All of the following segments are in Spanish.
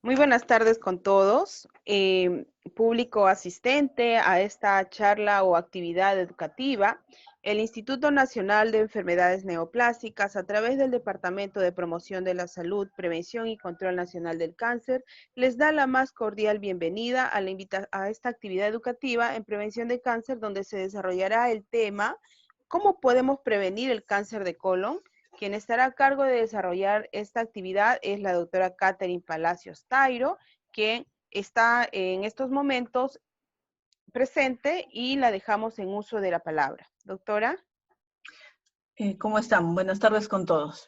Muy buenas tardes con todos, público asistente a esta charla o actividad educativa. El Instituto Nacional de Enfermedades Neoplásicas, a través del Departamento de Promoción de la Salud, Prevención y Control Nacional del Cáncer, les da la más cordial bienvenida a esta actividad educativa en prevención de cáncer, donde se desarrollará el tema ¿cómo podemos prevenir el cáncer de colon? Quien estará a cargo de desarrollar esta actividad es la doctora Catherine Palacios Tairo, quien está en estos momentos presente y la dejamos en uso de la palabra. Doctora. ¿Cómo están? Buenas tardes con todos.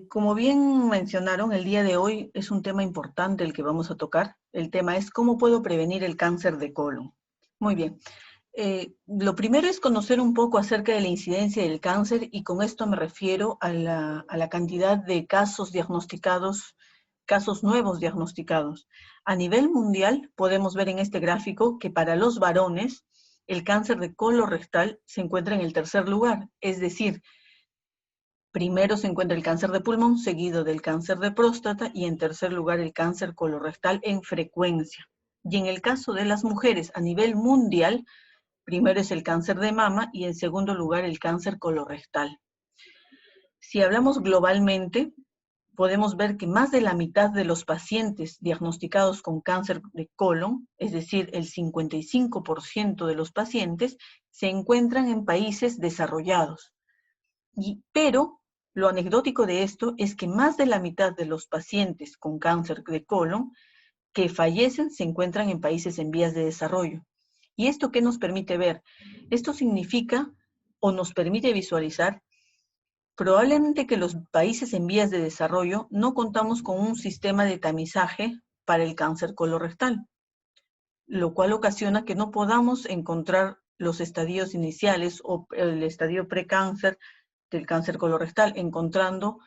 Como bien mencionaron, el día de hoy es un tema importante el que vamos a tocar. El tema es ¿cómo puedo prevenir el cáncer de colon? Muy bien. Lo primero es conocer un poco acerca de la incidencia del cáncer, y con esto me refiero a la cantidad de casos diagnosticados, casos nuevos diagnosticados. A nivel mundial podemos ver en este gráfico que para los varones el cáncer de colorectal se encuentra en el tercer lugar, es decir, primero se encuentra el cáncer de pulmón, seguido del cáncer de próstata, y en tercer lugar el cáncer colorectal en frecuencia. Y en el caso de las mujeres a nivel mundial, primero es el cáncer de mama y en segundo lugar el cáncer colorectal. Si hablamos globalmente, podemos ver que más de la mitad de los pacientes diagnosticados con cáncer de colon, es decir, el 55% de los pacientes, se encuentran en países desarrollados. Pero lo anecdótico de esto es que más de la mitad de los pacientes con cáncer de colon que fallecen se encuentran en países en vías de desarrollo. ¿Y esto qué nos permite ver? Esto significa o nos permite visualizar probablemente que los países en vías de desarrollo no contamos con un sistema de tamizaje para el cáncer colorectal, lo cual ocasiona que no podamos encontrar los estadios iniciales o el estadio precáncer del cáncer colorectal, encontrando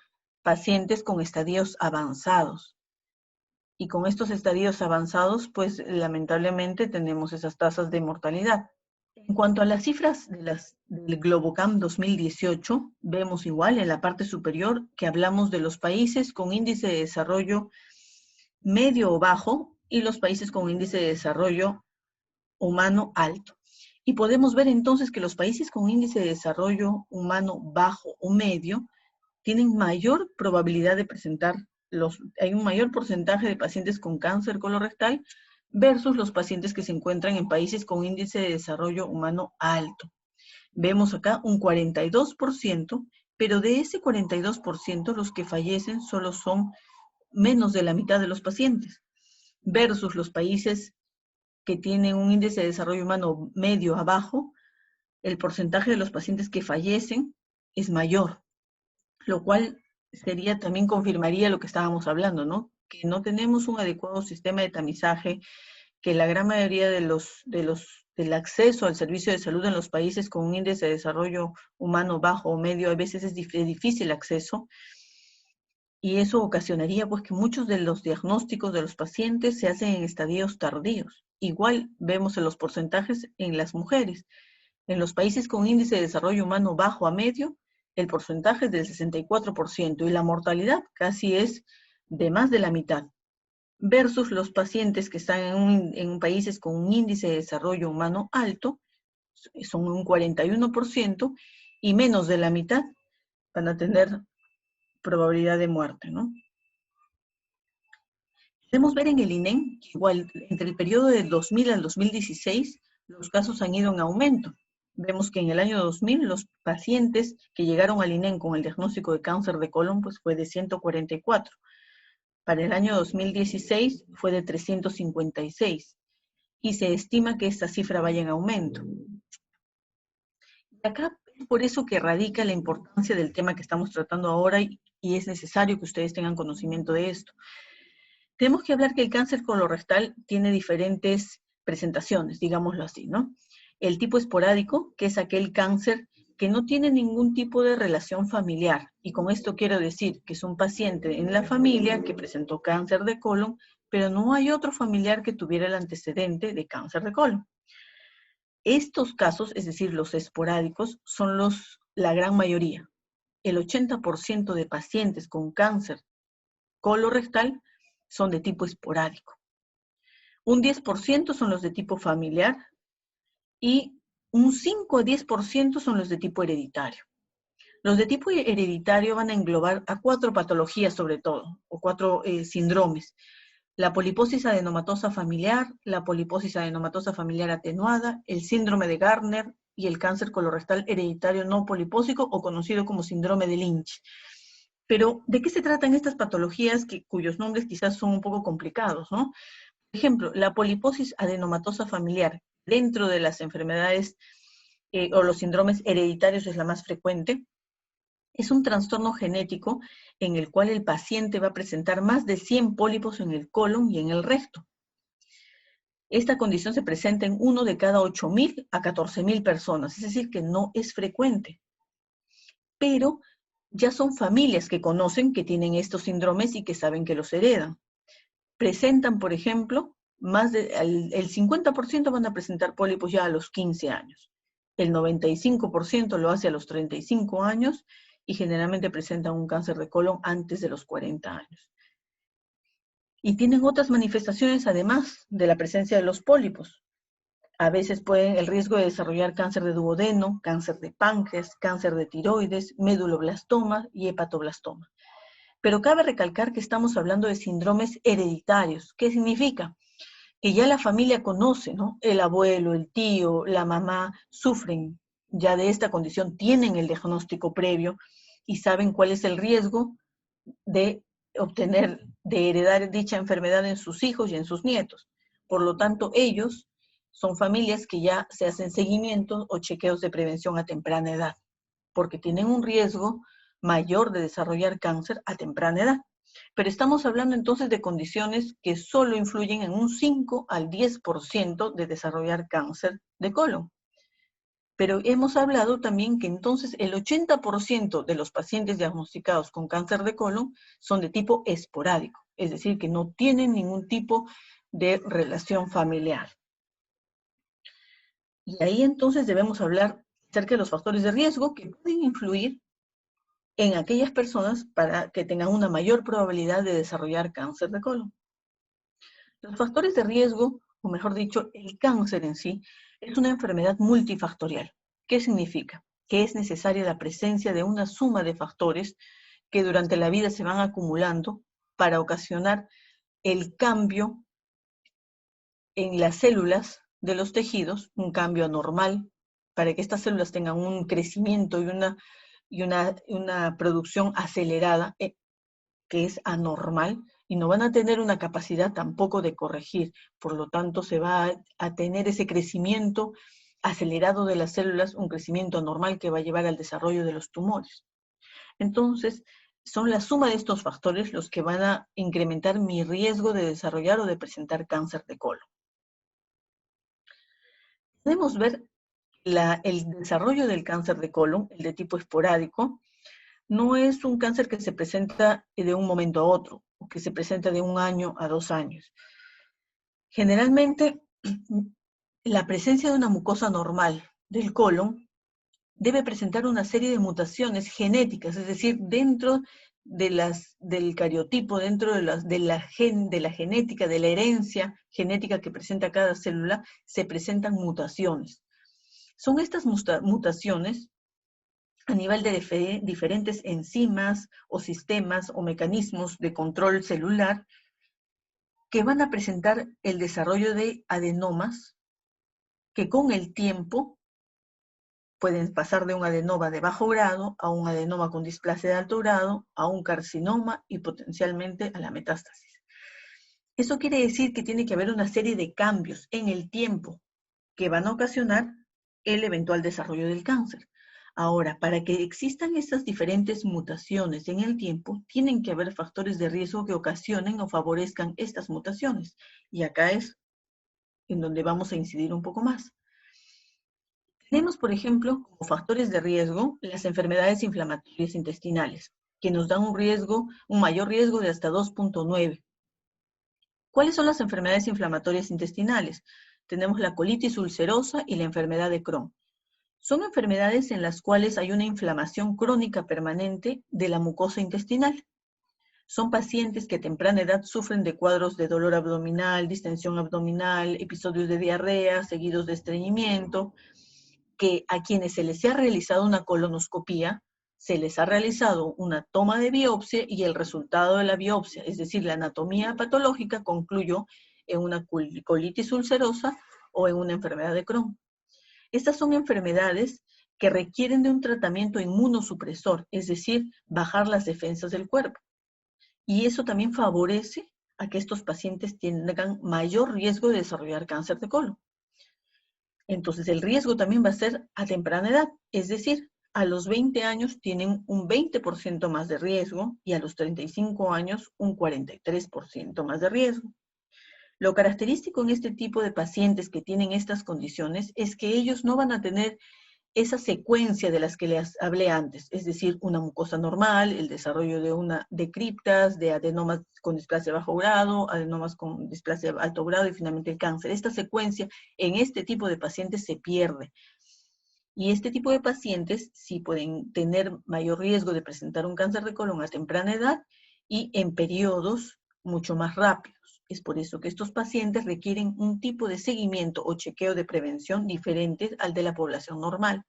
pacientes con estadios avanzados. Y con estos estadios avanzados, pues lamentablemente tenemos esas tasas de mortalidad. En cuanto a las cifras del Globocam 2018, vemos igual en la parte superior que hablamos de los países con índice de desarrollo medio o bajo y los países con índice de desarrollo humano alto. Y podemos ver entonces que los países con índice de desarrollo humano bajo o medio tienen mayor probabilidad de presentar, hay un mayor porcentaje de pacientes con cáncer colorectal versus los pacientes que se encuentran en países con índice de desarrollo humano alto. Vemos acá un 42%, pero de ese 42% los que fallecen solo son menos de la mitad de los pacientes, versus los países que tienen un índice de desarrollo humano medio a bajo, el porcentaje de los pacientes que fallecen es mayor, lo cual también confirmaría lo que estábamos hablando, ¿no? Que no tenemos un adecuado sistema de tamizaje, que la gran mayoría del acceso al servicio de salud en los países con un índice de desarrollo humano bajo o medio, a veces es difícil acceso, y eso ocasionaría pues que muchos de los diagnósticos de los pacientes se hacen en estadios tardíos. Igual vemos en los porcentajes en las mujeres. En los países con índice de desarrollo humano bajo a medio, el porcentaje es del 64% y la mortalidad casi es de más de la mitad, versus los pacientes que están en países con un índice de desarrollo humano alto, son un 41%, y menos de la mitad van a tener probabilidad de muerte, ¿no? Podemos ver en el INEM que igual entre el periodo del 2000 al 2016 los casos han ido en aumento. Vemos que en el año 2000 los pacientes que llegaron al INEM con el diagnóstico de cáncer de colon pues fue de 144. Para el año 2016 fue de 356 y se estima que esta cifra vaya en aumento. Acá es por eso que radica la importancia del tema que estamos tratando ahora y es necesario que ustedes tengan conocimiento de esto. Tenemos que hablar que el cáncer colorectal tiene diferentes presentaciones, digámoslo así, ¿no? El tipo esporádico, que es aquel cáncer que no tiene ningún tipo de relación familiar, y con esto quiero decir que es un paciente en la familia que presentó cáncer de colon, pero no hay otro familiar que tuviera el antecedente de cáncer de colon. Estos casos, es decir, los esporádicos, son la gran mayoría. El 80% de pacientes con cáncer colorectal son de tipo esporádico. Un 10% son los de tipo familiar y un 5 a 10% son los de tipo hereditario. Los de tipo hereditario van a englobar a 4 patologías sobre todo, o 4 síndromes. La poliposis adenomatosa familiar, la poliposis adenomatosa familiar atenuada, el síndrome de Gardner y el cáncer colorectal hereditario no polipósico o conocido como síndrome de Lynch. Pero, ¿de qué se tratan estas patologías cuyos nombres quizás son un poco complicados, ¿no? Por ejemplo, la poliposis adenomatosa familiar dentro de las enfermedades o los síndromes hereditarios es la más frecuente. Es un trastorno genético en el cual el paciente va a presentar más de 100 pólipos en el colon y en el recto. Esta condición se presenta en 1 de cada 8.000 a 14.000 personas, es decir, que no es frecuente. Pero ya son familias que conocen que tienen estos síndromes y que saben que los heredan. Presentan, por ejemplo, el 50% van a presentar pólipos ya a los 15 años. El 95% lo hace a los 35 años y generalmente presentan un cáncer de colon antes de los 40 años. Y tienen otras manifestaciones además de la presencia de los pólipos. A veces pueden el riesgo de desarrollar cáncer de duodeno, cáncer de páncreas, cáncer de tiroides, meduloblastoma y hepatoblastoma. Pero cabe recalcar que estamos hablando de síndromes hereditarios. ¿Qué significa? Que ya la familia conoce, ¿no? El abuelo, el tío, la mamá sufren ya de esta condición, tienen el diagnóstico previo y saben cuál es el riesgo de de heredar dicha enfermedad en sus hijos y en sus nietos. Por lo tanto, ellos son familias que ya se hacen seguimientos o chequeos de prevención a temprana edad, porque tienen un riesgo mayor de desarrollar cáncer a temprana edad. Pero estamos hablando entonces de condiciones que solo influyen en un 5 al 10% de desarrollar cáncer de colon. Pero hemos hablado también que entonces el 80% de los pacientes diagnosticados con cáncer de colon son de tipo esporádico, es decir, que no tienen ningún tipo de relación familiar. Y ahí entonces debemos hablar acerca de los factores de riesgo que pueden influir en aquellas personas para que tengan una mayor probabilidad de desarrollar cáncer de colon. Los factores de riesgo, o mejor dicho, el cáncer en sí, es una enfermedad multifactorial. ¿Qué significa? Que es necesaria la presencia de una suma de factores que durante la vida se van acumulando para ocasionar el cambio en las células de los tejidos, un cambio anormal, para que estas células tengan un crecimiento y una producción acelerada, que es anormal, y no van a tener una capacidad tampoco de corregir. Por lo tanto, se va a tener ese crecimiento acelerado de las células, un crecimiento anormal que va a llevar al desarrollo de los tumores. Entonces, son la suma de estos factores los que van a incrementar mi riesgo de desarrollar o de presentar cáncer de colon. Podemos ver el desarrollo del cáncer de colon, el de tipo esporádico, no es un cáncer que se presenta de un momento a otro, o que se presenta de 1 año a 2 años. Generalmente, la presencia de una mucosa normal del colon debe presentar una serie de mutaciones genéticas, es decir, dentro del cariotipo, dentro de la genética, de la herencia genética que presenta cada célula, se presentan mutaciones. Son estas mutaciones a nivel de diferentes enzimas o sistemas o mecanismos de control celular que van a presentar el desarrollo de adenomas que con el tiempo pueden pasar de un adenoma de bajo grado a un adenoma con displasia de alto grado, a un carcinoma y potencialmente a la metástasis. Eso quiere decir que tiene que haber una serie de cambios en el tiempo que van a ocasionar el eventual desarrollo del cáncer. Ahora, para que existan estas diferentes mutaciones en el tiempo, tienen que haber factores de riesgo que ocasionen o favorezcan estas mutaciones. Y acá es en donde vamos a incidir un poco más. Tenemos, por ejemplo, como factores de riesgo, las enfermedades inflamatorias intestinales, que nos dan un mayor riesgo de hasta 2.9. ¿Cuáles son las enfermedades inflamatorias intestinales? Tenemos la colitis ulcerosa y la enfermedad de Crohn. Son enfermedades en las cuales hay una inflamación crónica permanente de la mucosa intestinal. Son pacientes que a temprana edad sufren de cuadros de dolor abdominal, distensión abdominal, episodios de diarrea, seguidos de estreñimiento, que a quienes se les ha realizado una colonoscopía, se les ha realizado una toma de biopsia y el resultado de la biopsia, es decir, la anatomía patológica, concluyó en una colitis ulcerosa o en una enfermedad de Crohn. Estas son enfermedades que requieren de un tratamiento inmunosupresor, es decir, bajar las defensas del cuerpo. Y eso también favorece a que estos pacientes tengan mayor riesgo de desarrollar cáncer de colon. Entonces, el riesgo también va a ser a temprana edad, es decir, a los 20 años tienen un 20% más de riesgo y a los 35 años un 43% más de riesgo. Lo característico en este tipo de pacientes que tienen estas condiciones es que ellos no van a tener esa secuencia de las que les hablé antes, es decir, una mucosa normal, el desarrollo de criptas, de adenomas con displasia bajo grado, adenomas con displasia alto grado y finalmente el cáncer. Esta secuencia en este tipo de pacientes se pierde. Y este tipo de pacientes sí pueden tener mayor riesgo de presentar un cáncer de colon a temprana edad y en periodos mucho más rápidos. Es por eso que estos pacientes requieren un tipo de seguimiento o chequeo de prevención diferente al de la población normal.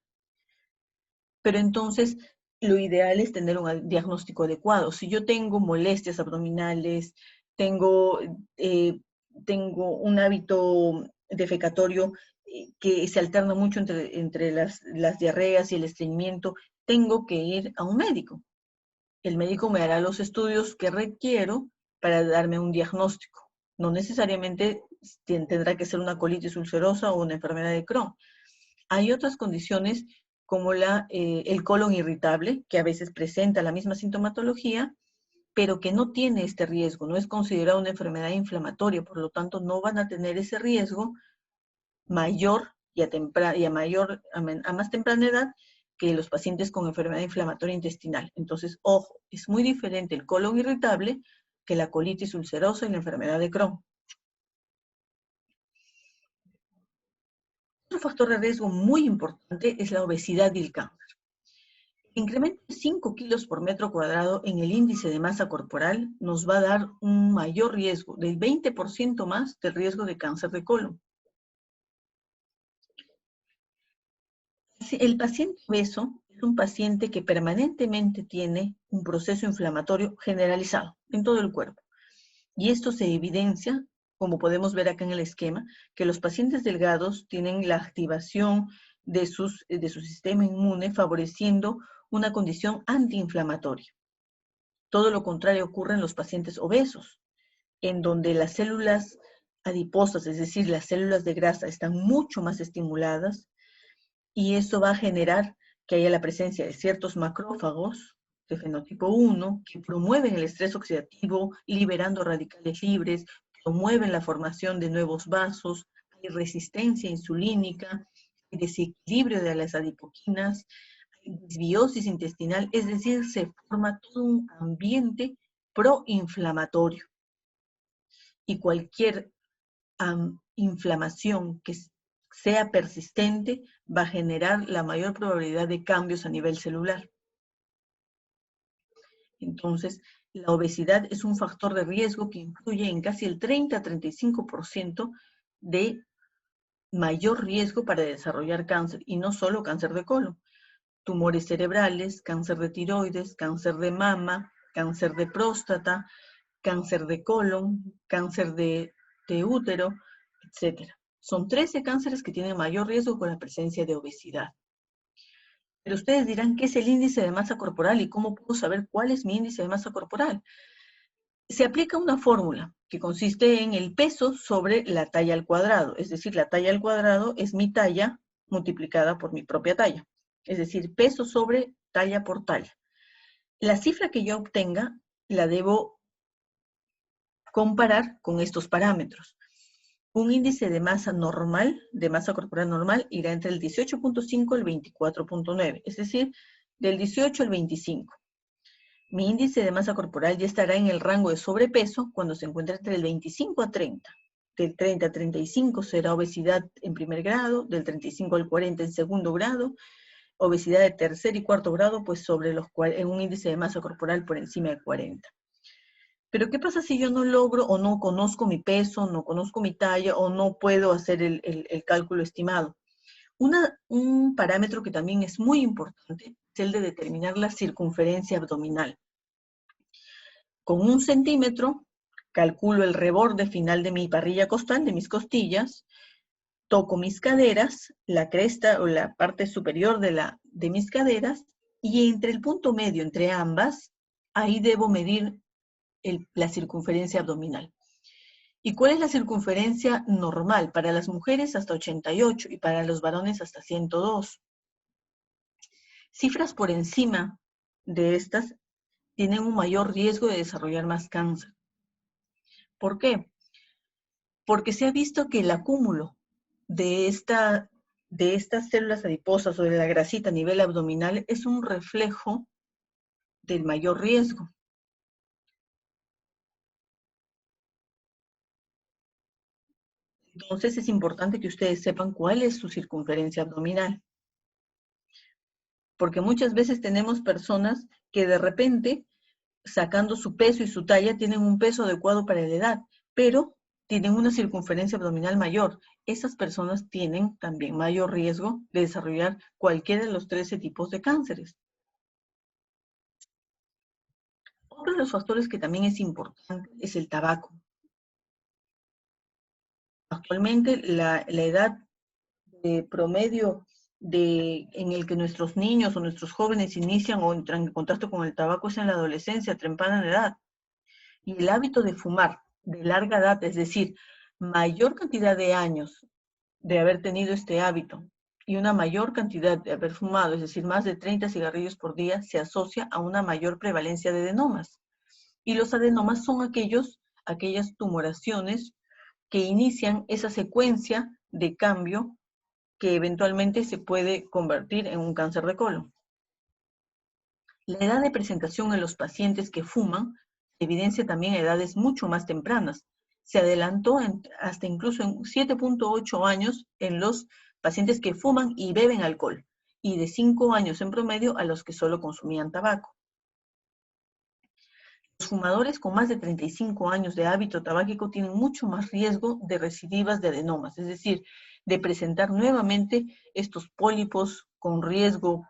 Pero entonces, lo ideal es tener un diagnóstico adecuado. Si yo tengo molestias abdominales, tengo un hábito defecatorio que se alterna mucho entre las diarreas y el estreñimiento, tengo que ir a un médico. El médico me hará los estudios que requiero para darme un diagnóstico. No necesariamente tendrá que ser una colitis ulcerosa o una enfermedad de Crohn. Hay otras condiciones como el colon irritable, que a veces presenta la misma sintomatología, pero que no tiene este riesgo, no es considerada una enfermedad inflamatoria, por lo tanto no van a tener ese riesgo mayor y a más temprana edad que los pacientes con enfermedad inflamatoria intestinal. Entonces, ojo, es muy diferente el colon irritable que la colitis ulcerosa y la enfermedad de Crohn. Otro factor de riesgo muy importante es la obesidad y el cáncer. El incremento de 5 kilos por metro cuadrado en el índice de masa corporal nos va a dar un mayor riesgo, del 20% más del riesgo de cáncer de colon. El paciente obeso es un paciente que permanentemente tiene un proceso inflamatorio generalizado en todo el cuerpo. Y esto se evidencia, como podemos ver acá en el esquema, que los pacientes delgados tienen la activación de su sistema inmune favoreciendo una condición antiinflamatoria. Todo lo contrario ocurre en los pacientes obesos, en donde las células adiposas, es decir, las células de grasa, están mucho más estimuladas y eso va a generar que haya la presencia de ciertos macrófagos de fenotipo 1 que promueven el estrés oxidativo, liberando radicales libres, promueven la formación de nuevos vasos, hay resistencia insulínica, hay desequilibrio de las adipoquinas, hay disbiosis intestinal, es decir, se forma todo un ambiente proinflamatorio. Y cualquier inflamación que sea persistente va a generar la mayor probabilidad de cambios a nivel celular. Entonces, la obesidad es un factor de riesgo que influye en casi el 30-35% de mayor riesgo para desarrollar cáncer, y no solo cáncer de colon. Tumores cerebrales, cáncer de tiroides, cáncer de mama, cáncer de próstata, cáncer de colon, cáncer de útero, etc. Son 13 cánceres que tienen mayor riesgo con la presencia de obesidad. Pero ustedes dirán, ¿qué es el índice de masa corporal y cómo puedo saber cuál es mi índice de masa corporal? Se aplica una fórmula que consiste en el peso sobre la talla al cuadrado, es decir, la talla al cuadrado es mi talla multiplicada por mi propia talla, es decir, peso sobre talla por talla. La cifra que yo obtenga la debo comparar con estos parámetros. Un índice de masa normal, de masa corporal normal, irá entre el 18.5 y el 24.9, es decir, del 18 al 25. Mi índice de masa corporal ya estará en el rango de sobrepeso cuando se encuentre entre el 25 a 30. Del 30 a 35 será obesidad en primer grado, del 35 al 40 en segundo grado, obesidad de tercer y cuarto grado, pues en un índice de masa corporal por encima de 40. Pero ¿qué pasa si yo no logro o no conozco mi peso, no conozco mi talla o no puedo hacer el cálculo estimado? Un parámetro que también es muy importante es el de determinar la circunferencia abdominal. Con 1 centímetro calculo el reborde final de mi parrilla costal, de mis costillas, toco mis caderas, la cresta o la parte superior de mis caderas, y entre el punto medio entre ambas, ahí debo medir la circunferencia abdominal. ¿Y cuál es la circunferencia normal? Para las mujeres hasta 88 y para los varones hasta 102. Cifras por encima de estas tienen un mayor riesgo de desarrollar más cáncer. ¿Por qué? Porque se ha visto que el acúmulo de estas células adiposas o de la grasita a nivel abdominal es un reflejo del mayor riesgo. Entonces es importante que ustedes sepan cuál es su circunferencia abdominal. Porque muchas veces tenemos personas que de repente, sacando su peso y su talla, tienen un peso adecuado para la edad, pero tienen una circunferencia abdominal mayor. Esas personas tienen también mayor riesgo de desarrollar cualquiera de los 13 tipos de cánceres. Otro de los factores que también es importante es el tabaco. Actualmente la edad de promedio en el que nuestros niños o nuestros jóvenes inician o entran en contacto con el tabaco es en la adolescencia, temprana edad. Y el hábito de fumar de larga edad, es decir, mayor cantidad de años de haber tenido este hábito y una mayor cantidad de haber fumado, es decir, más de 30 cigarrillos por día, se asocia a una mayor prevalencia de adenomas. Y los adenomas son aquellas tumoraciones que inician esa secuencia de cambio que eventualmente se puede convertir en un cáncer de colon. La edad de presentación en los pacientes que fuman se evidencia también a edades mucho más tempranas. Se adelantó hasta incluso en 7.8 años en los pacientes que fuman y beben alcohol, y de 5 años en promedio a los que solo consumían tabaco. Los fumadores con más de 35 años de hábito tabáquico tienen mucho más riesgo de recidivas de adenomas, es decir, de presentar nuevamente estos pólipos con riesgo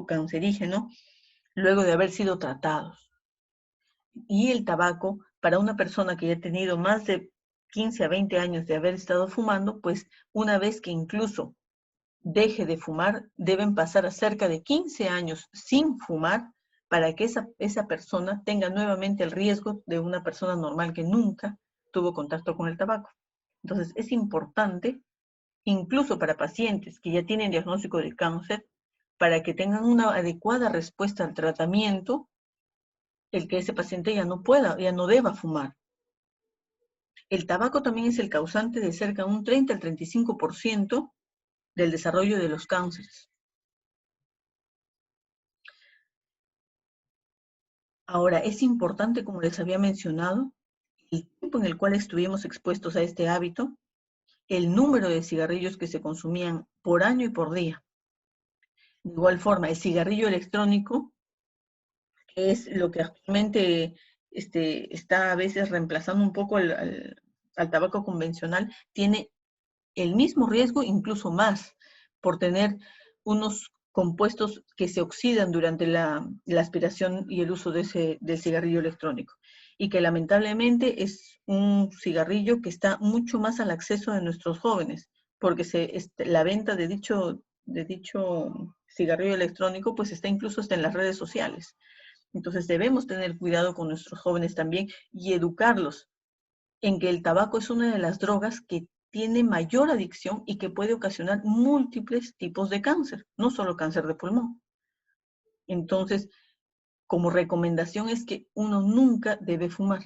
cancerígeno luego de haber sido tratados. Y el tabaco, para una persona que ya ha tenido más de 15 a 20 años de haber estado fumando, pues una vez que incluso deje de fumar, deben pasar a cerca de 15 años sin fumar para que esa persona tenga nuevamente el riesgo de una persona normal que nunca tuvo contacto con el tabaco. Entonces, es importante, incluso para pacientes que ya tienen diagnóstico de cáncer, para que tengan una adecuada respuesta al tratamiento, el que ese paciente ya no deba fumar. El tabaco también es el causante de cerca de un 30 al 35% del desarrollo de los cánceres. Ahora, es importante, como les había mencionado, el tiempo en el cual estuvimos expuestos a este hábito, el número de cigarrillos que se consumían por año y por día. De igual forma, el cigarrillo electrónico, que es lo que actualmente está a veces reemplazando un poco al tabaco convencional, tiene el mismo riesgo, incluso más, por tener unos compuestos que se oxidan durante la aspiración y el uso del cigarrillo electrónico. Y que lamentablemente es un cigarrillo que está mucho más al acceso de nuestros jóvenes, porque la venta de dicho cigarrillo electrónico pues está incluso hasta en las redes sociales. Entonces debemos tener cuidado con nuestros jóvenes también y educarlos en que el tabaco es una de las drogas que tiene mayor adicción y que puede ocasionar múltiples tipos de cáncer, no solo cáncer de pulmón. Entonces, como recomendación es que uno nunca debe fumar.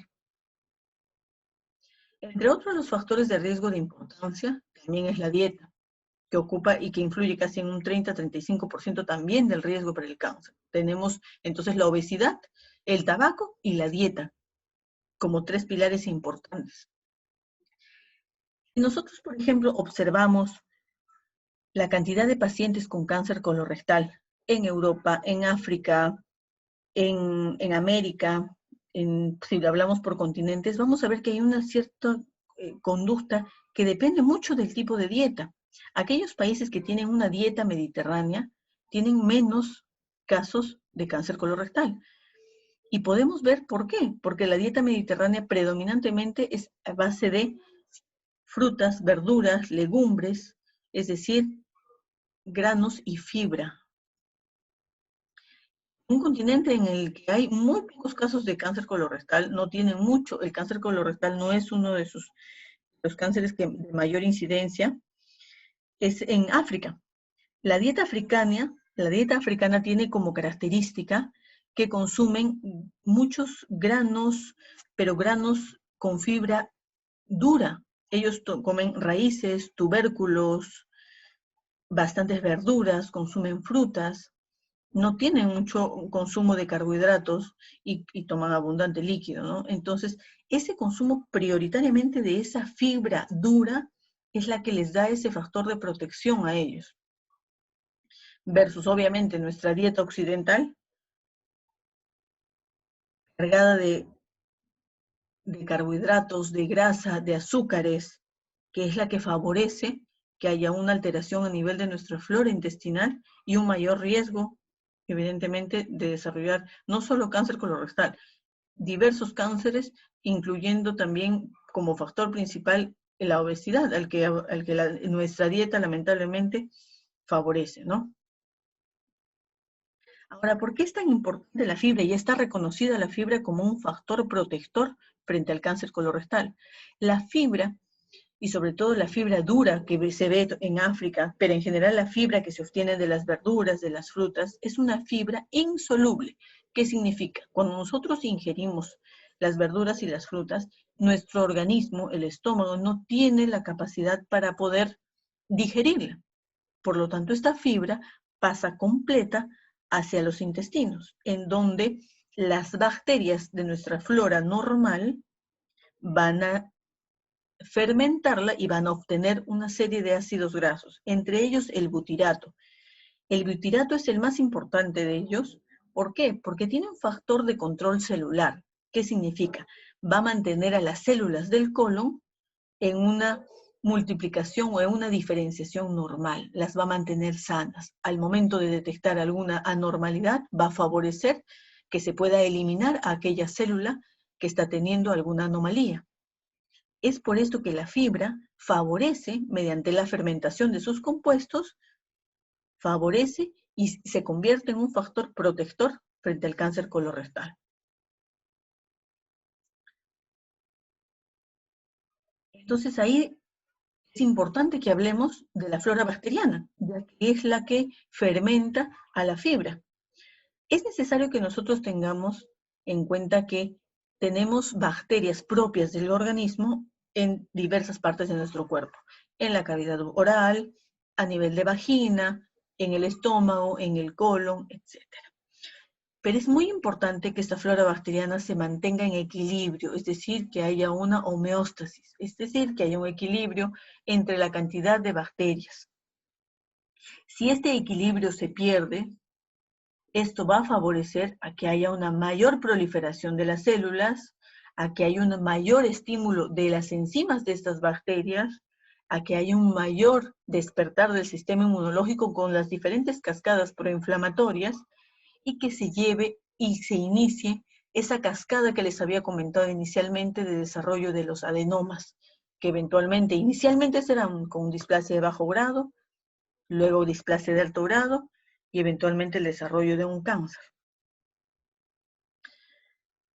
Entre otros los factores de riesgo de importancia, también es la dieta, que ocupa y que influye casi en un 30-35% también del riesgo para el cáncer. Tenemos entonces la obesidad, el tabaco y la dieta como 3 pilares importantes. Si nosotros, por ejemplo, observamos la cantidad de pacientes con cáncer colorectal en Europa, en África, en América, si hablamos por continentes, vamos a ver que hay una cierta conducta que depende mucho del tipo de dieta. Aquellos países que tienen una dieta mediterránea tienen menos casos de cáncer colorectal. Y podemos ver por qué. Porque la dieta mediterránea predominantemente es a base de frutas, verduras, legumbres, es decir, granos y fibra. Un continente en el que hay muy pocos casos de cáncer colorectal, no tienen mucho, el cáncer colorectal no es uno de los cánceres de mayor incidencia, es en África. La dieta africana tiene como característica que consumen muchos granos, pero granos con fibra dura. Ellos comen raíces, tubérculos, bastantes verduras, consumen frutas, no tienen mucho consumo de carbohidratos y toman abundante líquido, ¿no? Entonces, ese consumo prioritariamente de esa fibra dura es la que les da ese factor de protección a ellos. Versus, obviamente, nuestra dieta occidental, cargada de carbohidratos, de grasa, de azúcares, que es la que favorece que haya una alteración a nivel de nuestra flora intestinal y un mayor riesgo, evidentemente, de desarrollar no solo cáncer colorectal, diversos cánceres, incluyendo también como factor principal la obesidad, al que nuestra dieta lamentablemente favorece, ¿no? Ahora, ¿por qué es tan importante la fibra? Y está reconocida la fibra como un factor protector frente al cáncer colorectal. La fibra, y sobre todo la fibra dura que se ve en África, pero en general la fibra que se obtiene de las verduras, de las frutas, es una fibra insoluble. ¿Qué significa? Cuando nosotros ingerimos las verduras y las frutas, nuestro organismo, el estómago, no tiene la capacidad para poder digerirla. Por lo tanto, esta fibra pasa completa hacia los intestinos, en donde las bacterias de nuestra flora normal van a fermentarla y van a obtener una serie de ácidos grasos, entre ellos el butirato. El butirato es el más importante de ellos. ¿Por qué? Porque tiene un factor de control celular. ¿Qué significa? Va a mantener a las células del colon en una multiplicación o en una diferenciación normal, las va a mantener sanas. Al momento de detectar alguna anormalidad, va a favorecer que se pueda eliminar a aquella célula que está teniendo alguna anomalía. Es por esto que la fibra favorece, mediante la fermentación de sus compuestos, favorece y se convierte en un factor protector frente al cáncer colorectal. Entonces ahí es importante que hablemos de la flora bacteriana, ya que es la que fermenta a la fibra. Es necesario que nosotros tengamos en cuenta que tenemos bacterias propias del organismo en diversas partes de nuestro cuerpo, en la cavidad oral, a nivel de vagina, en el estómago, en el colon, etc. Pero es muy importante que esta flora bacteriana se mantenga en equilibrio, es decir, que haya una homeostasis, es decir, que haya un equilibrio entre la cantidad de bacterias. Si este equilibrio se pierde, esto va a favorecer a que haya una mayor proliferación de las células, a que haya un mayor estímulo de las enzimas de estas bacterias, a que haya un mayor despertar del sistema inmunológico con las diferentes cascadas proinflamatorias, y que se lleve y se inicie esa cascada que les había comentado inicialmente de desarrollo de los adenomas, que eventualmente, inicialmente serán con displasia de bajo grado, luego displasia de alto grado y eventualmente el desarrollo de un cáncer.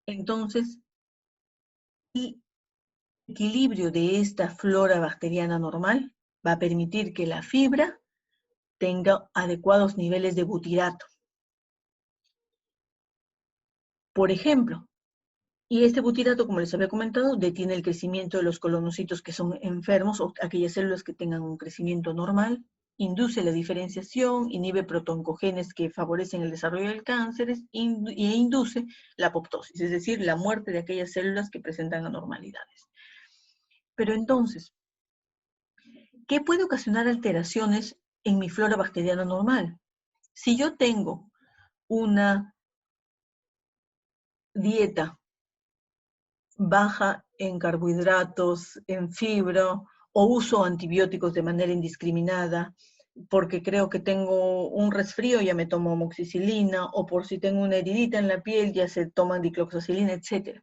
Entonces, el equilibrio de esta flora bacteriana normal va a permitir que la fibra tenga adecuados niveles de butirato. Por ejemplo, y este butirato, como les había comentado, detiene el crecimiento de los colonocitos que son enfermos o aquellas células que tengan un crecimiento normal, induce la diferenciación, inhibe protoncogenes que favorecen el desarrollo del cáncer e induce la apoptosis, es decir, la muerte de aquellas células que presentan anormalidades. Pero entonces, ¿qué puede ocasionar alteraciones en mi flora bacteriana normal? Si yo tengo una dieta baja en carbohidratos, en fibra, o uso antibióticos de manera indiscriminada, porque creo que tengo un resfrío, ya me tomo amoxicilina, o por si tengo una heridita en la piel, ya se toman dicloxacilina, etc.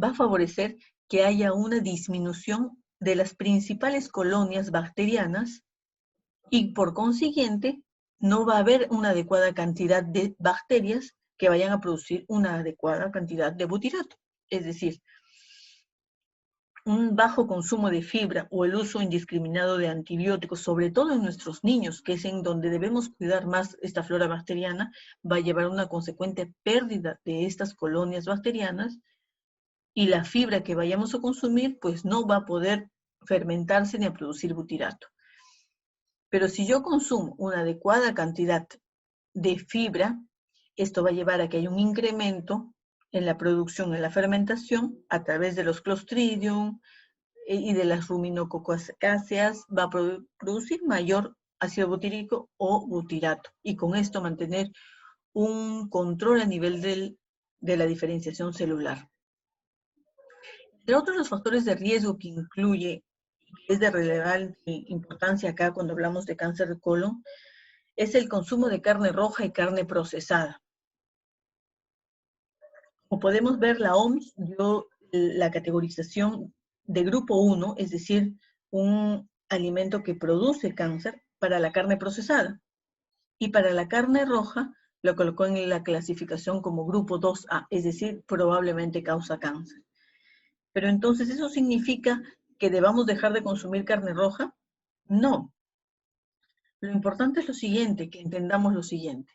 Va a favorecer que haya una disminución de las principales colonias bacterianas y por consiguiente no va a haber una adecuada cantidad de bacterias que vayan a producir una adecuada cantidad de butirato. Es decir, un bajo consumo de fibra o el uso indiscriminado de antibióticos, sobre todo en nuestros niños, que es en donde debemos cuidar más esta flora bacteriana, va a llevar a una consecuente pérdida de estas colonias bacterianas y la fibra que vayamos a consumir pues no va a poder fermentarse ni a producir butirato. Pero si yo consumo una adecuada cantidad de fibra, esto va a llevar a que haya un incremento en la producción, en la fermentación, a través de los Clostridium y de las ruminococáceas, va a producir mayor ácido butírico o butirato, y con esto mantener un control a nivel de la diferenciación celular. Entre otros los factores de riesgo que incluye, que es de relevante importancia acá cuando hablamos de cáncer de colon, es el consumo de carne roja y carne procesada. Como podemos ver, la OMS dio la categorización de grupo 1, es decir, un alimento que produce cáncer, para la carne procesada. Y para la carne roja lo colocó en la clasificación como grupo 2A, es decir, probablemente causa cáncer. Pero entonces, ¿eso significa que debamos dejar de consumir carne roja? No. Lo importante es lo siguiente, que entendamos lo siguiente.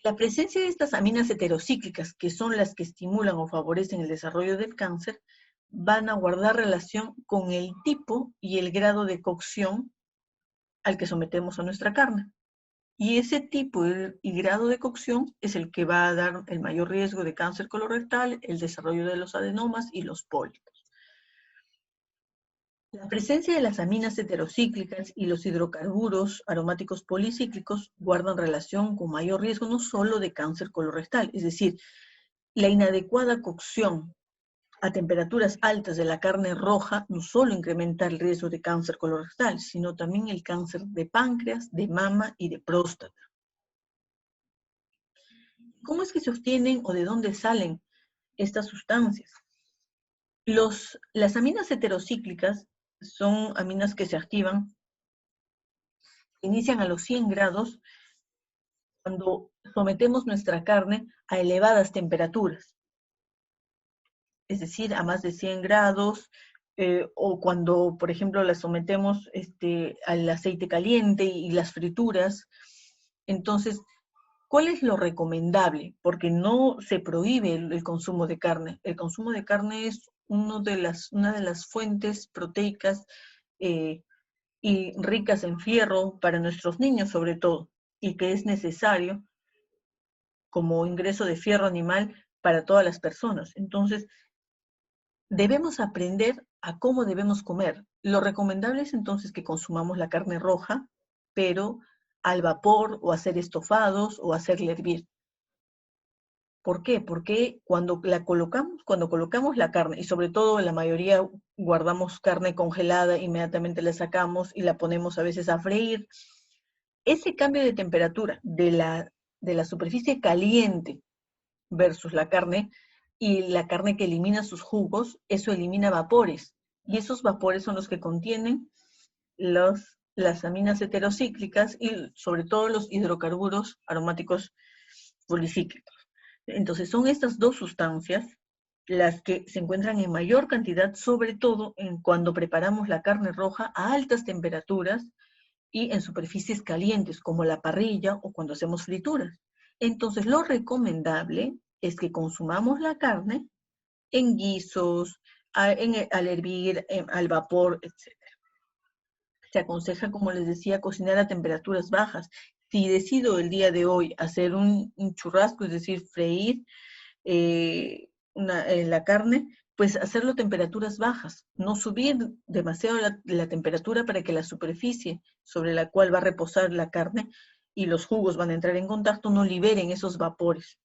La presencia de estas aminas heterocíclicas, que son las que estimulan o favorecen el desarrollo del cáncer, van a guardar relación con el tipo y el grado de cocción al que sometemos a nuestra carne. Y ese tipo y grado de cocción es el que va a dar el mayor riesgo de cáncer colorectal, el desarrollo de los adenomas y los pólipos. La presencia de las aminas heterocíclicas y los hidrocarburos aromáticos policíclicos guardan relación con mayor riesgo no solo de cáncer colorectal, es decir, la inadecuada cocción a temperaturas altas de la carne roja no solo incrementa el riesgo de cáncer colorectal, sino también el cáncer de páncreas, de mama y de próstata. ¿Cómo es que se obtienen o de dónde salen estas sustancias? Las aminas heterocíclicas son aminas que se activan, inician a los 100 grados cuando sometemos nuestra carne a elevadas temperaturas, es decir, a más de 100 grados, o cuando, por ejemplo, la sometemos al aceite caliente y las frituras. Entonces, ¿cuál es lo recomendable? Porque no se prohíbe el consumo de carne. El consumo de carne es una de las fuentes proteicas y ricas en fierro para nuestros niños sobre todo, y que es necesario como ingreso de fierro animal para todas las personas. Entonces, debemos aprender a cómo debemos comer. Lo recomendable es entonces que consumamos la carne roja, pero al vapor o hacer estofados o hacerla hervir. ¿Por qué? Porque cuando colocamos la carne, y sobre todo en la mayoría guardamos carne congelada, inmediatamente la sacamos y la ponemos a veces a freír, ese cambio de temperatura de la superficie caliente versus la carne y la carne que elimina sus jugos, eso elimina vapores. Y esos vapores son los que contienen las aminas heterocíclicas y sobre todo los hidrocarburos aromáticos policíclicos. Entonces son estas dos sustancias las que se encuentran en mayor cantidad, sobre todo cuando preparamos la carne roja a altas temperaturas y en superficies calientes, como la parrilla o cuando hacemos frituras. Entonces lo recomendable es que consumamos la carne en guisos, al hervir, al vapor, etc. Se aconseja, como les decía, cocinar a temperaturas bajas. Si decido el día de hoy hacer un churrasco, es decir, freír la carne, pues hacerlo a temperaturas bajas, no subir demasiado la temperatura para que la superficie sobre la cual va a reposar la carne y los jugos van a entrar en contacto no liberen esos vapores.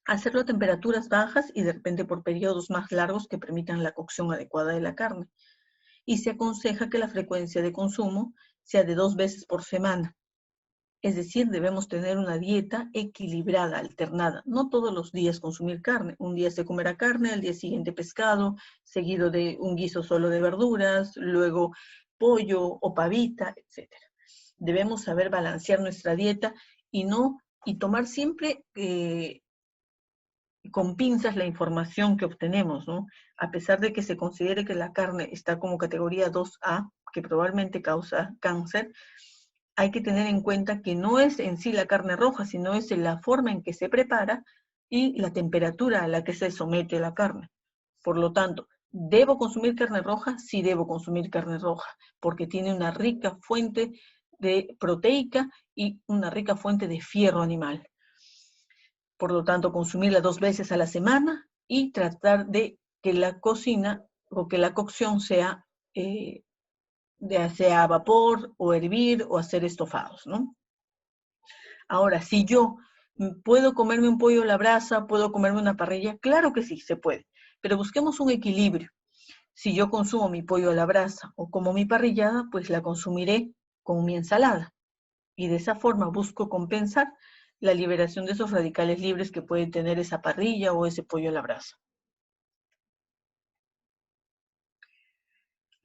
Hacerlo a temperaturas bajas y de repente por periodos más largos que permitan la cocción adecuada de la carne. Y se aconseja que la frecuencia de consumo sea de 2 veces por semana. Es decir, debemos tener una dieta equilibrada, alternada. No todos los días consumir carne. Un día se comerá carne, al día siguiente pescado, seguido de un guiso solo de verduras, luego pollo o pavita, etc. Debemos saber balancear nuestra dieta y tomar siempre con pinzas la información que obtenemos, ¿no? A pesar de que se considere que la carne está como categoría 2A, que probablemente causa cáncer, hay que tener en cuenta que no es en sí la carne roja, sino es la forma en que se prepara y la temperatura a la que se somete la carne. Por lo tanto, ¿debo consumir carne roja? Sí debo consumir carne roja, porque tiene una rica fuente de proteica y una rica fuente de fierro animal. Por lo tanto, consumirla 2 veces a la semana y tratar de que la cocina o que la cocción sea sea a vapor o hervir o hacer estofados, ¿no? Ahora, si yo puedo comerme un pollo a la brasa, puedo comerme una parrilla, claro que sí, se puede, pero busquemos un equilibrio. Si yo consumo mi pollo a la brasa o como mi parrillada, pues la consumiré con mi ensalada. Y de esa forma busco compensar la liberación de esos radicales libres que puede tener esa parrilla o ese pollo a la brasa.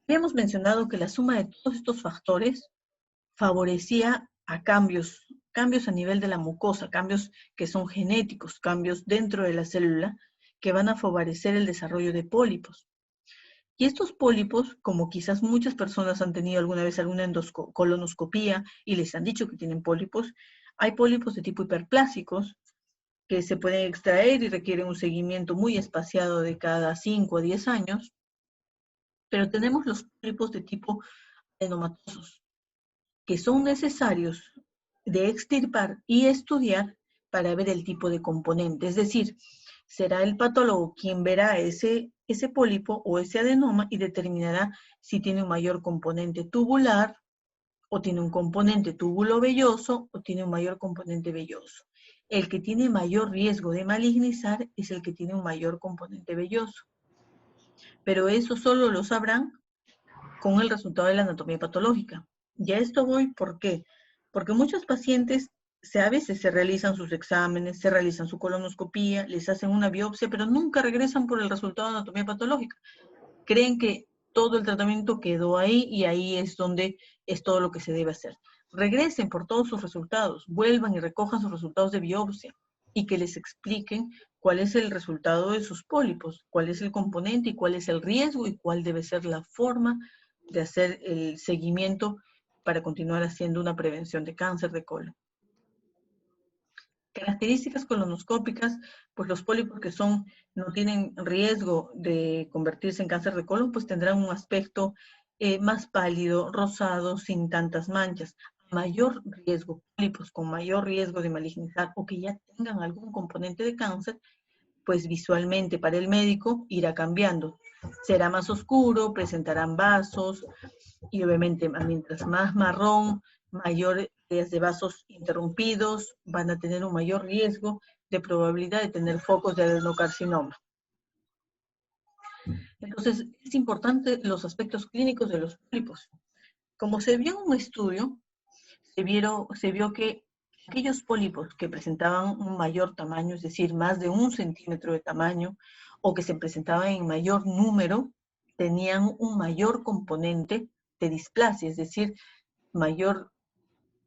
Habíamos mencionado que la suma de todos estos factores favorecía a cambios a nivel de la mucosa, cambios que son genéticos, cambios dentro de la célula que van a favorecer el desarrollo de pólipos. Y estos pólipos, como quizás muchas personas han tenido alguna vez alguna colonoscopía y les han dicho que tienen pólipos, hay pólipos de tipo hiperplásicos que se pueden extraer y requieren un seguimiento muy espaciado de cada 5 a 10 años, pero tenemos los pólipos de tipo adenomatosos, que son necesarios de extirpar y estudiar para ver el tipo de componente. Es decir, será el patólogo quien verá ese pólipo o ese adenoma y determinará si tiene un mayor componente tubular o tiene un componente túbulo velloso o tiene un mayor componente velloso. El que tiene mayor riesgo de malignizar es el que tiene un mayor componente velloso. Pero eso solo lo sabrán con el resultado de la anatomía patológica. Y a esto voy, ¿por qué? Porque muchos pacientes a veces se realizan sus exámenes, se realizan su colonoscopía, les hacen una biopsia, pero nunca regresan por el resultado de anatomía patológica. Creen que todo el tratamiento quedó ahí y ahí es donde es todo lo que se debe hacer. Regresen por todos sus resultados, vuelvan y recojan sus resultados de biopsia y que les expliquen cuál es el resultado de sus pólipos, cuál es el componente y cuál es el riesgo y cuál debe ser la forma de hacer el seguimiento para continuar haciendo una prevención de cáncer de colon. Características colonoscópicas, pues los pólipos que no tienen riesgo de convertirse en cáncer de colon, pues tendrán un aspecto más pálido, rosado, sin tantas manchas. Mayor riesgo, pólipos con mayor riesgo de malignizar o que ya tengan algún componente de cáncer, pues visualmente para el médico irá cambiando. Será más oscuro, presentarán vasos y obviamente mientras más marrón, mayor de vasos interrumpidos, van a tener un mayor riesgo de probabilidad de tener focos de adenocarcinoma. Entonces, es importante los aspectos clínicos de los pólipos. Como se vio en un estudio, se vio que aquellos pólipos que presentaban un mayor tamaño, es decir, más de 1 centímetro de tamaño, o que se presentaban en mayor número, tenían un mayor componente de displasia, es decir, mayor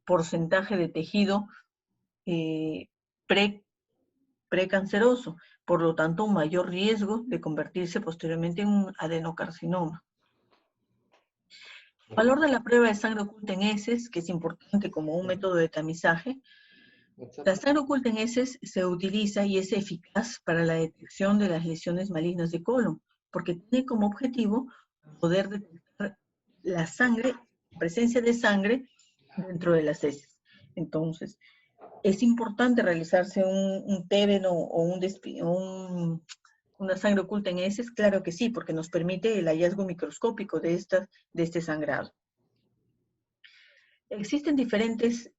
porcentaje de tejido precanceroso, por lo tanto un mayor riesgo de convertirse posteriormente en un adenocarcinoma. El valor de la prueba de sangre oculta en heces, que es importante como un método de tamizaje. La sangre oculta en heces se utiliza y es eficaz para la detección de las lesiones malignas de colon, porque tiene como objetivo poder detectar la presencia de sangre dentro de las heces. Entonces, ¿es importante realizarse un TEBEN o una sangre oculta en heces? Claro que sí, porque nos permite el hallazgo microscópico de este sangrado. Existen diferentes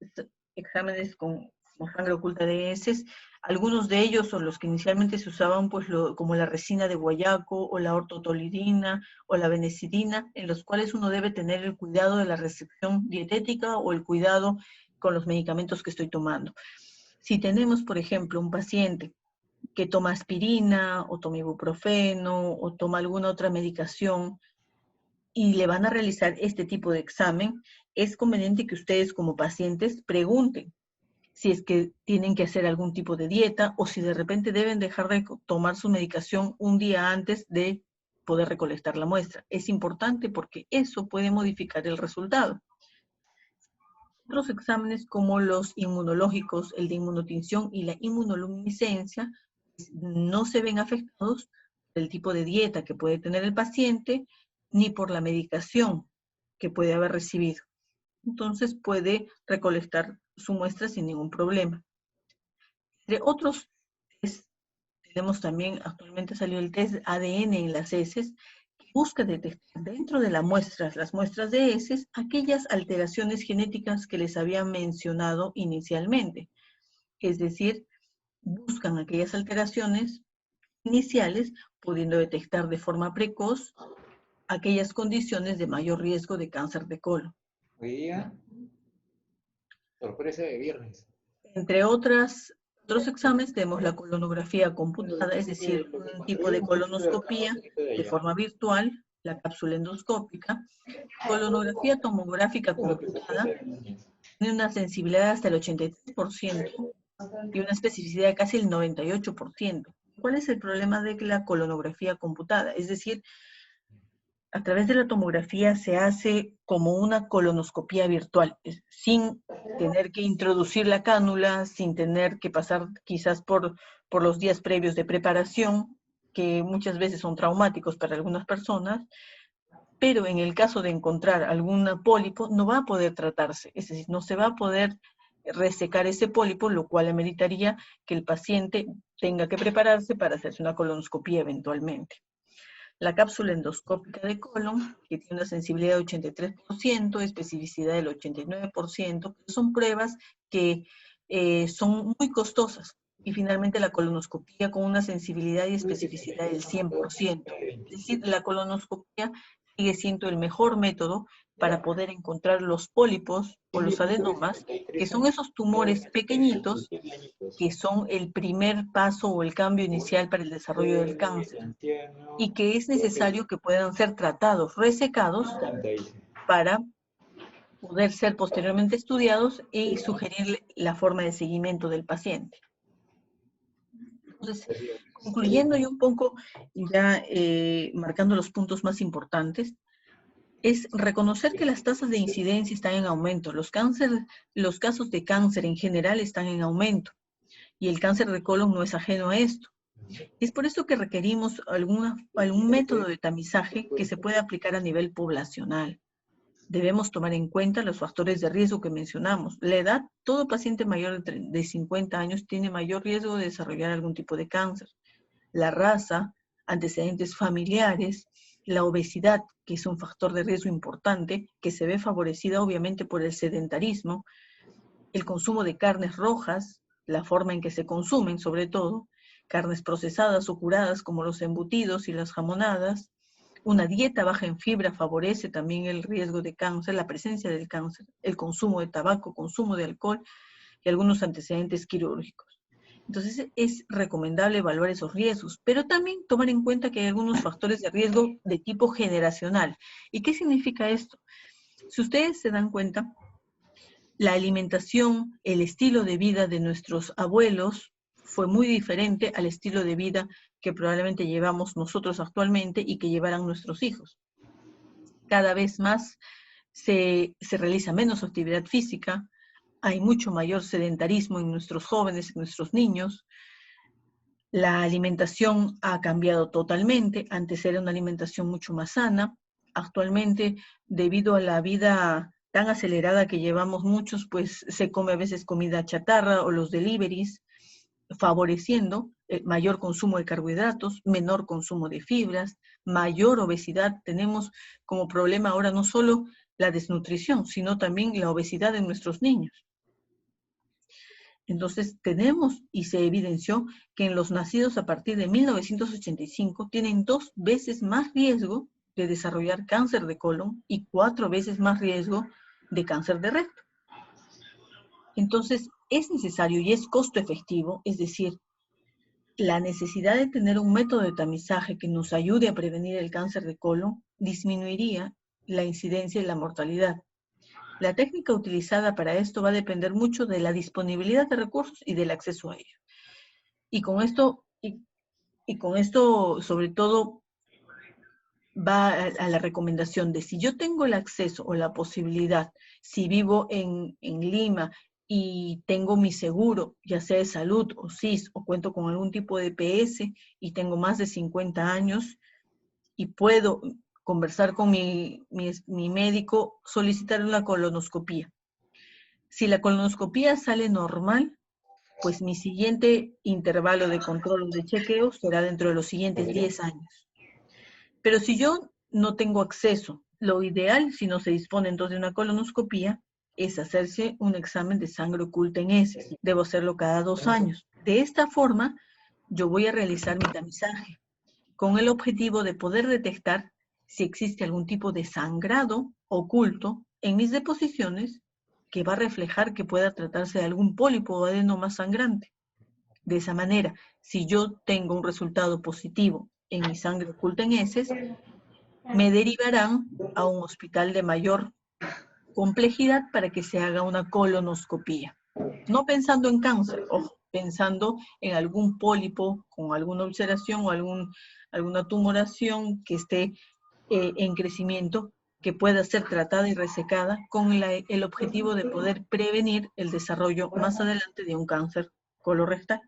exámenes con sangre oculta de heces. Algunos de ellos, o los que inicialmente se usaban, pues como la resina de guayaco, o la ortotolidina, o la benecidina, en los cuales uno debe tener el cuidado de la restricción dietética o el cuidado con los medicamentos que estoy tomando. Si tenemos, por ejemplo, un paciente que toma aspirina, o toma ibuprofeno, o toma alguna otra medicación, y le van a realizar este tipo de examen, es conveniente que ustedes como pacientes pregunten si es que tienen que hacer algún tipo de dieta o si de repente deben dejar de tomar su medicación un día antes de poder recolectar la muestra. Es importante porque eso puede modificar el resultado. Otros exámenes como los inmunológicos, el de inmunotinción y la inmunoluminiscencia, no se ven afectados del tipo de dieta que puede tener el paciente ni por la medicación que puede haber recibido. Entonces puede recolectar su muestra sin ningún problema. Entre otros test, tenemos también, actualmente salió el test ADN en las heces, que busca detectar dentro de las muestras de heces, aquellas alteraciones genéticas que les había mencionado inicialmente. Es decir, buscan aquellas alteraciones iniciales, pudiendo detectar de forma precoz aquellas condiciones de mayor riesgo de cáncer de colon. Hoy día, sorpresa de viernes. Entre otros exámenes tenemos la colonografía computada, es decir, un tipo de colonoscopía de forma virtual, la cápsula endoscópica. Colonografía tomográfica computada tiene una sensibilidad hasta el 83% y una especificidad de casi el 98%. ¿Cuál es el problema de la colonografía computada? Es decir, a través de la tomografía se hace como una colonoscopía virtual, sin tener que introducir la cánula, sin tener que pasar quizás por los días previos de preparación, que muchas veces son traumáticos para algunas personas, pero en el caso de encontrar algún pólipo, no va a poder tratarse, es decir, no se va a poder resecar ese pólipo, lo cual ameritaría que el paciente tenga que prepararse para hacerse una colonoscopía eventualmente. La cápsula endoscópica de colon, que tiene una sensibilidad de 83%, especificidad del 89%, son pruebas que son muy costosas. Y finalmente la colonoscopía con una sensibilidad y especificidad del 100%. Es decir, la colonoscopía sigue siendo el mejor método para poder encontrar los pólipos o los adenomas, que son esos tumores pequeñitos que son el primer paso o el cambio inicial para el desarrollo del cáncer, y que es necesario que puedan ser tratados, resecados, para poder ser posteriormente estudiados y sugerir la forma de seguimiento del paciente. Entonces, concluyendo yo un poco, ya marcando los puntos más importantes, es reconocer que las tasas de incidencia están en aumento. Los casos de cáncer en general están en aumento, y el cáncer de colon no es ajeno a esto. Es por eso que requerimos algún método de tamizaje que se pueda aplicar a nivel poblacional. Debemos tomar en cuenta los factores de riesgo que mencionamos. La edad, todo paciente mayor de 50 años tiene mayor riesgo de desarrollar algún tipo de cáncer. La raza, antecedentes familiares, la obesidad, que es un factor de riesgo importante, que se ve favorecida obviamente por el sedentarismo, el consumo de carnes rojas, la forma en que se consumen sobre todo, carnes procesadas o curadas como los embutidos y las jamonadas. Una dieta baja en fibra favorece también el riesgo de cáncer, la presencia del cáncer, el consumo de tabaco, consumo de alcohol y algunos antecedentes quirúrgicos. Entonces es recomendable evaluar esos riesgos, pero también tomar en cuenta que hay algunos factores de riesgo de tipo generacional. ¿Y qué significa esto? Si ustedes se dan cuenta, la alimentación, el estilo de vida de nuestros abuelos fue muy diferente al estilo de vida que probablemente llevamos nosotros actualmente y que llevarán nuestros hijos. Cada vez más se realiza menos actividad física, hay mucho mayor sedentarismo en nuestros jóvenes, en nuestros niños. La alimentación ha cambiado totalmente, antes era una alimentación mucho más sana. Actualmente, debido a la vida tan acelerada que llevamos muchos, pues se come a veces comida chatarra o los deliveries, favoreciendo el mayor consumo de carbohidratos, menor consumo de fibras, mayor obesidad. Tenemos como problema ahora no solo la desnutrición, sino también la obesidad en nuestros niños. Entonces tenemos y se evidenció que en los nacidos a partir de 1985 tienen 2 veces más riesgo de desarrollar cáncer de colon y 4 veces más riesgo de cáncer de recto. Entonces es necesario y es costo efectivo, es decir, la necesidad de tener un método de tamizaje que nos ayude a prevenir el cáncer de colon disminuiría la incidencia y la mortalidad. La técnica utilizada para esto va a depender mucho de la disponibilidad de recursos y del acceso a ellos. Y con esto, sobre todo, va a la recomendación de si yo tengo el acceso o la posibilidad, si vivo en Lima y tengo mi seguro, ya sea de salud o SIS, o cuento con algún tipo de EPS y tengo más de 50 años y puedo conversar con mi médico, solicitar una colonoscopía. Si la colonoscopía sale normal, pues mi siguiente intervalo de control o de chequeo será dentro de los siguientes 10 años. Pero si yo no tengo acceso, lo ideal, si no se dispone entonces de una colonoscopía, es hacerse un examen de sangre oculta en heces. Debo hacerlo cada 2 años. De esta forma, yo voy a realizar mi tamizaje con el objetivo de poder detectar si existe algún tipo de sangrado oculto en mis deposiciones que va a reflejar que pueda tratarse de algún pólipo o adenoma sangrante. De esa manera, si yo tengo un resultado positivo en mi sangre oculta en heces, me derivarán a un hospital de mayor complejidad para que se haga una colonoscopía. No pensando en cáncer, ojo, pensando en algún pólipo con alguna ulceración o alguna tumoración que esté en crecimiento, que pueda ser tratada y resecada con el objetivo de poder prevenir el desarrollo más adelante de un cáncer colorectal.